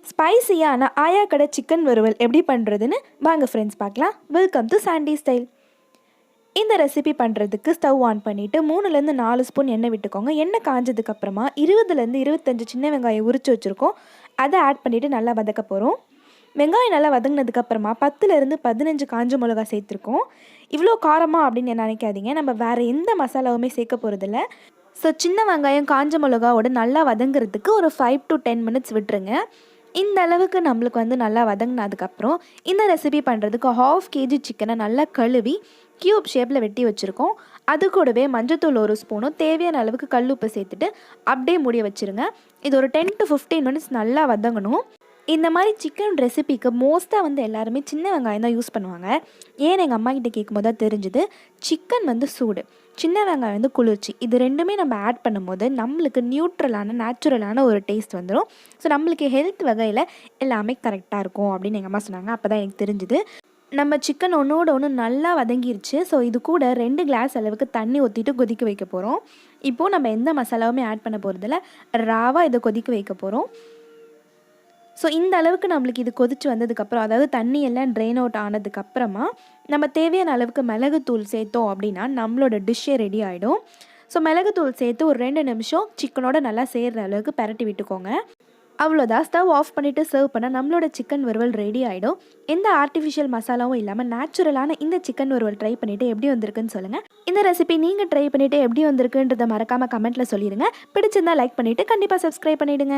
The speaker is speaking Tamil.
ஸ்பைசியான ஆயா கடை சிக்கன் வறுவல் எப்படி பண்ணுறதுன்னு வாங்க ஃப்ரெண்ட்ஸ் பார்க்கலாம். Welcome to Sandy style. இந்த ரெசிபி பண்ணுறதுக்கு ஸ்டவ் ஆன் பண்ணிவிட்டு 3லேருந்து 4 ஸ்பூன் எண்ணெய் விட்டுக்கோங்க. எண்ணெய் காஞ்சதுக்கப்புறமா 20லேருந்து 25 சின்ன வெங்காயம் உரித்து வச்சுருக்கோம். அதை ஆட் பண்ணிவிட்டு நல்லா வதக்க போகிறோம். வெங்காயம் நல்லா வதங்கினதுக்கப்புறமா 10லேருந்து 15 காஞ்ச மிளகா சேர்த்துருக்கோம். இவ்வளோ காரமாக அப்படின்னு நினைக்காதீங்க, நம்ம வேறு எந்த மசாலாவுமே சேர்க்க போகிறதில்ல. ஸோ சின்ன வெங்காயம் காஞ்ச மிளகாவோட நல்லா வதங்குறதுக்கு ஒரு 5 to 10 மினிட்ஸ் விட்டுருங்க. இந்த அளவுக்கு நம்மளுக்கு நல்லா வதங்கினதுக்கப்புறம் இந்த ரெசிபி பண்ணுறதுக்கு 1/2 kg சிக்கனை நல்லா கழுவி க்யூப் ஷேப்பில் வெட்டி வச்சுருக்கோம். அது கூடவே மஞ்சத்தூள் 1 ஸ்பூனும் தேவையான அளவுக்கு கல்லுப்பு சேர்த்துட்டு அப்படியே மூடி வச்சுருங்க. இது ஒரு 10 to 15 மினிட்ஸ் நல்லா வதங்கணும். இந்த மாதிரி சிக்கன் ரெசிபிக்கு மோஸ்ட்டாக எல்லாருமே சின்ன வெங்காயம் தான் யூஸ் பண்ணுவாங்க. ஏன்னு எங்கள் அம்மா கிட்டே கேட்கும் போது தான் தெரிஞ்சுது. சிக்கன் சூடு, சின்ன வெங்காயம் குளிர்ச்சி, இது ரெண்டுமே நம்ம ஆட் பண்ணும்போது நம்மளுக்கு நியூட்ரலான நேச்சுரலான ஒரு டேஸ்ட் வந்துடும். ஸோ நம்மளுக்கு ஹெல்த் வகையில் எல்லாமே கரெக்டாக இருக்கும் அப்படின்னு எங்கள் அம்மா சொன்னாங்க. அப்போ தான் எனக்கு தெரிஞ்சுது. நம்ம சிக்கன் ஒன்றோட ஒன்று நல்லா வதங்கிருச்சு. ஸோ இது கூட 2 கிளாஸ் அளவுக்கு தண்ணி ஊற்றிட்டு கொதிக்க வைக்க போகிறோம். இப்போது நம்ம எந்த மசாலாவுமே ஆட் பண்ண போகிறதில்ல, ராவாக இதை கொதிக்க வைக்க போகிறோம். ஸோ இந்த அளவுக்கு நம்மளுக்கு இது கொதித்து வந்ததுக்கப்புறம், அதாவது தண்ணி எல்லாம் ட்ரெயின் அவுட் ஆனதுக்கப்புறமா நம்ம தேவையான அளவுக்கு மிளகுத்தூள் சேர்த்தோம் அப்படின்னா நம்மளோட டிஷ்ஷே ரெடி ஆகிடும். ஸோ மிளகுத்தூள் சேர்த்து ஒரு 2 நிமிஷம் சிக்கனோட நல்லா சேர்கிற அளவுக்கு பரட்டி விட்டுக்கோங்க. அவ்வளோதான். ஸ்டவ் ஆஃப் பண்ணிவிட்டு சர்வ் பண்ணால் நம்மளோட சிக்கன் வறுவல் ரெடி ஆகிடும். எந்த ஆர்டிஃபிஷியல் மசாலாவும் இல்லாமல் நேச்சுரலான இந்த சிக்கன் வறுவல் ட்ரை பண்ணிவிட்டு எப்படி வந்திருக்குன்னு சொல்லுங்கள். இந்த ரெசிபி நீங்கள் ட்ரை பண்ணிவிட்டு எப்படி வந்திருக்குன்றதை மறக்காமல் கமெண்ட்டில் சொல்லிடுங்க. பிடிச்சிருந்தால் லைக் பண்ணிவிட்டு கண்டிப்பாக சப்ஸ்கிரைப் பண்ணிவிடுங்க.